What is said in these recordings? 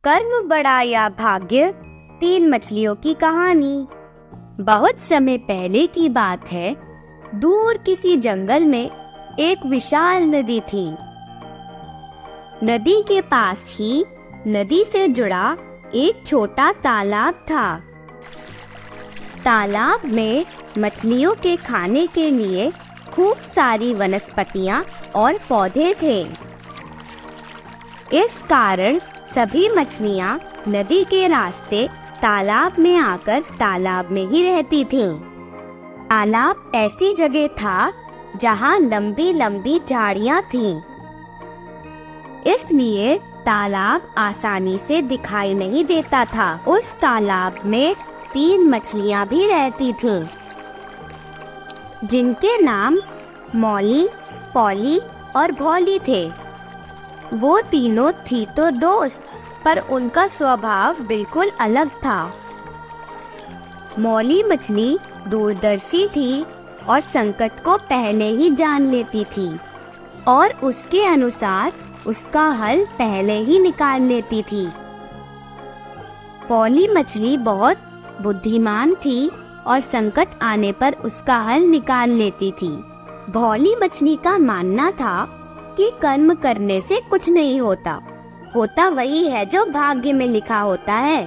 कर्म बड़ा या भाग्य, 3 मछलियों की कहानी। बहुत समय पहले की बात है। दूर किसी जंगल में एक विशाल नदी थी। नदी के पास ही नदी से जुड़ा एक छोटा तालाब था। तालाब में मछलियों के खाने के लिए खूब सारी वनस्पतियां और पौधे थे। इस कारण सभी मछलियां नदी के रास्ते तालाब में आकर तालाब में ही रहती थीं। तालाब ऐसी जगह था जहां लंबी लंबी झाड़ियां थीं। इसलिए तालाब आसानी से दिखाई नहीं देता था। उस तालाब में 3 मछलियां भी रहती थीं, जिनके नाम मौली, पॉली और भोली थे। वो तीनों थी तो दोस्त, पर उनका स्वभाव बिल्कुल अलग था। मौली मछली दूरदर्शी थी और संकट को पहले ही जान लेती थी और उसके अनुसार उसका हल पहले ही निकाल लेती थी। पॉली मछली बहुत बुद्धिमान थी और संकट आने पर उसका हल निकाल लेती थी। भोली मछली का मानना था कि कर्म करने से कुछ नहीं होता, होता वही है जो भाग्य में लिखा होता है।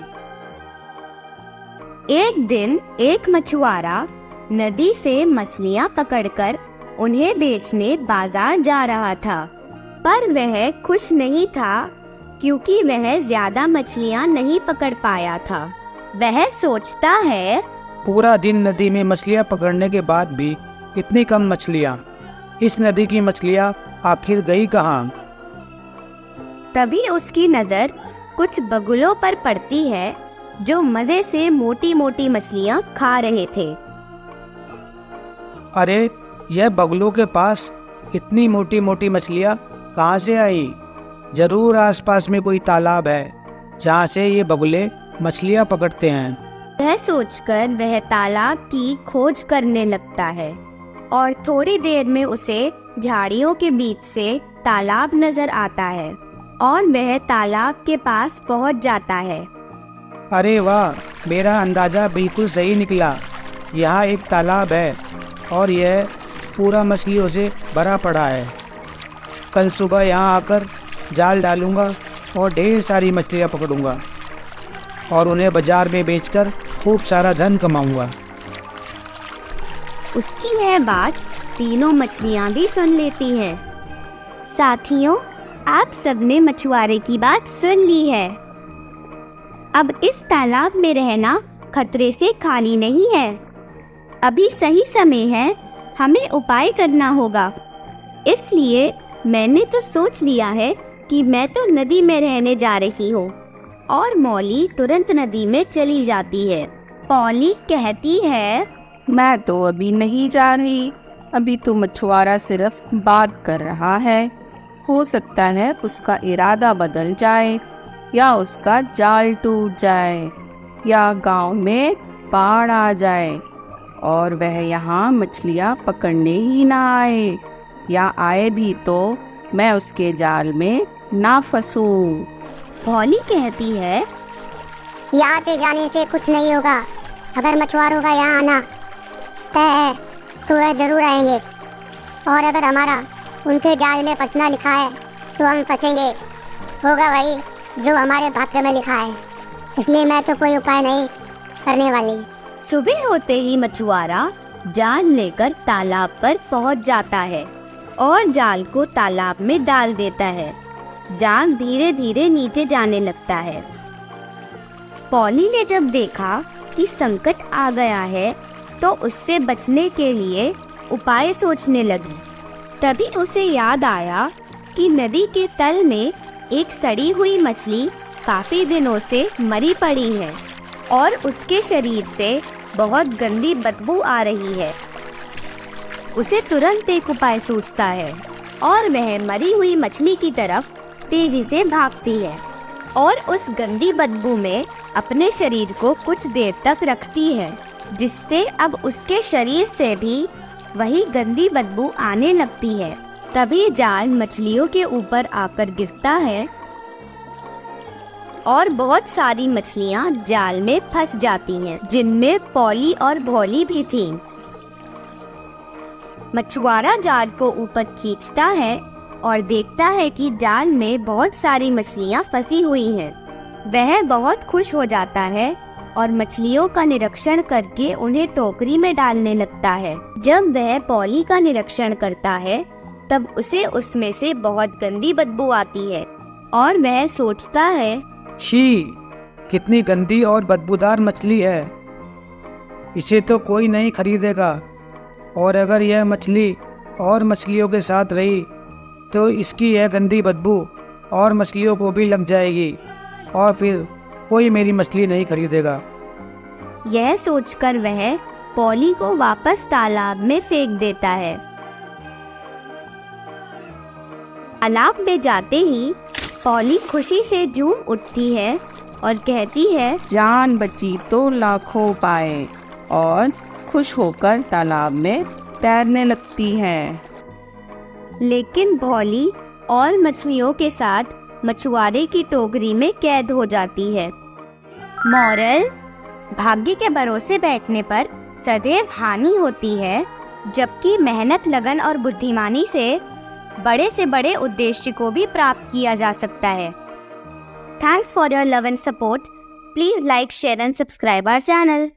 एक दिन एक मछुआरा नदी से मछलियां पकड़कर उन्हें बेचने बाजार जा रहा था, पर वह खुश नहीं था क्योंकि वह ज्यादा मछलियां नहीं पकड़ पाया था। वह सोचता है, पूरा दिन नदी में मछलियाँ पकड़ने के बाद भी इतनी कम मछलियाँ। इस नदी की मछलियाँ आखिर गई कहाँ? तभी उसकी नजर कुछ बगुलों पर पड़ती है जो मजे से मोटी मोटी मछलियाँ खा रहे थे। अरे, यह बगुलों के पास इतनी मोटी मोटी मछलियाँ कहाँ से आई? जरूर आसपास में कोई तालाब है जहाँ से ये बगुले मछलियाँ पकड़ते हैं। यह सोचकर वह तालाब की खोज करने लगता है और थोड़ी देर में उसे झाड़ियों के बीच से तालाब नजर आता है और वह तालाब के पास पहुंच जाता है। अरे वाह, मेरा अंदाजा बिल्कुल सही निकला। यहाँ एक तालाब है और यह पूरा मछलियों से भरा पड़ा है। कल सुबह यहाँ आकर जाल डालूंगा और ढेर सारी मछलियाँ पकड़ूंगा और उन्हें बाजार में बेचकर खूब सारा धन कमाऊंगा। उसकी यह बात तीनों मछलियाँ भी सुन लेती हैं। साथियों, आप सबने मछुआरे की बात सुन ली है। अब इस तालाब में रहना खतरे से खाली नहीं है। अभी सही समय है, हमें उपाय करना होगा। इसलिए मैंने तो सोच लिया है कि मैं तो नदी में रहने जा रही हूँ। और मौली तुरंत नदी में चली जाती है। पॉली कहती है, मैं तो अभी नहीं जा रही। अभी तो मछुआरा सिर्फ बात कर रहा है। हो सकता है उसका इरादा बदल जाए, या उसका जाल टूट जाए, या गांव में बाढ़ आ जाए और वह यहाँ मछलियाँ पकड़ने ही ना आए, या आए भी तो मैं उसके जाल में ना फंसूं। पॉली कहती है, यहाँ से जाने से कुछ नहीं होगा। अगर मछुआरों का यहाँ आना तय है तो वह जरूर आएंगे, और अगर हमारा उनके जाल में फंसना लिखा है तो हम फंसेंगे। होगा वही जो हमारे भाग्य में लिखा है, इसलिए मैं तो कोई उपाय नहीं करने वाली। सुबह होते ही मछुआरा जाल लेकर तालाब पर पहुंच जाता है और जाल को तालाब में डाल देता है। जाल धीरे धीरे नीचे जाने लगता है। पॉली ने जब देखा कि संकट आ गया है तो उससे बचने के लिए उपाय सोचने लगी। तभी उसे याद आया कि नदी के तल में एक सड़ी हुई मछली काफी दिनों से मरी पड़ी है और उसके शरीर से बहुत गंदी बदबू आ रही है। उसे तुरंत एक उपाय सूझता है और वह मरी हुई मछली की तरफ तेजी से भागती है और उस गंदी बदबू में अपने शरीर को कुछ देर तक रखती है, जिससे अब उसके शरीर से भी वही गंदी बदबू आने लगती है। तभी जाल मछलियों के ऊपर आकर गिरता है और बहुत सारी मछलियाँ जाल में फंस जाती हैं, जिनमें पॉली और भोली भी थीं। मछुआरा जाल को ऊपर खींचता है और देखता है कि जाल में बहुत सारी मछलियाँ फंसी हुई हैं। वह बहुत खुश हो जाता है और मछलियों का निरीक्षण करके उन्हें टोकरी में डालने लगता है। जब वह पॉली का निरीक्षण करता है तब उसे उसमें से बहुत गंदी बदबू आती है और वह सोचता है, शी, कितनी गंदी और बदबूदार मछली है। इसे तो कोई नहीं खरीदेगा, और अगर यह मछली और मछलियों के साथ रही तो इसकी यह गंदी बदबू और मछलियों को भी लग जाएगी और फिर कोई मेरी मछली नहीं खरीदेगा। यह सोचकर वह पॉली को वापस तालाब में फेंक देता है। तालाब में जाते ही पॉली खुशी से झूम उठती है और कहती है, जान बची तो लाखों पाए, और खुश होकर तालाब में तैरने लगती है। लेकिन भोली और मछलियों के साथ मछुआरे की टोकरी में कैद हो जाती है। मॉरल: भाग्य के भरोसे बैठने पर सदैव हानि होती है, जबकि मेहनत, लगन और बुद्धिमानी से बड़े उद्देश्य को भी प्राप्त किया जा सकता है। Thanks for your love and support. Please like, share and subscribe our channel.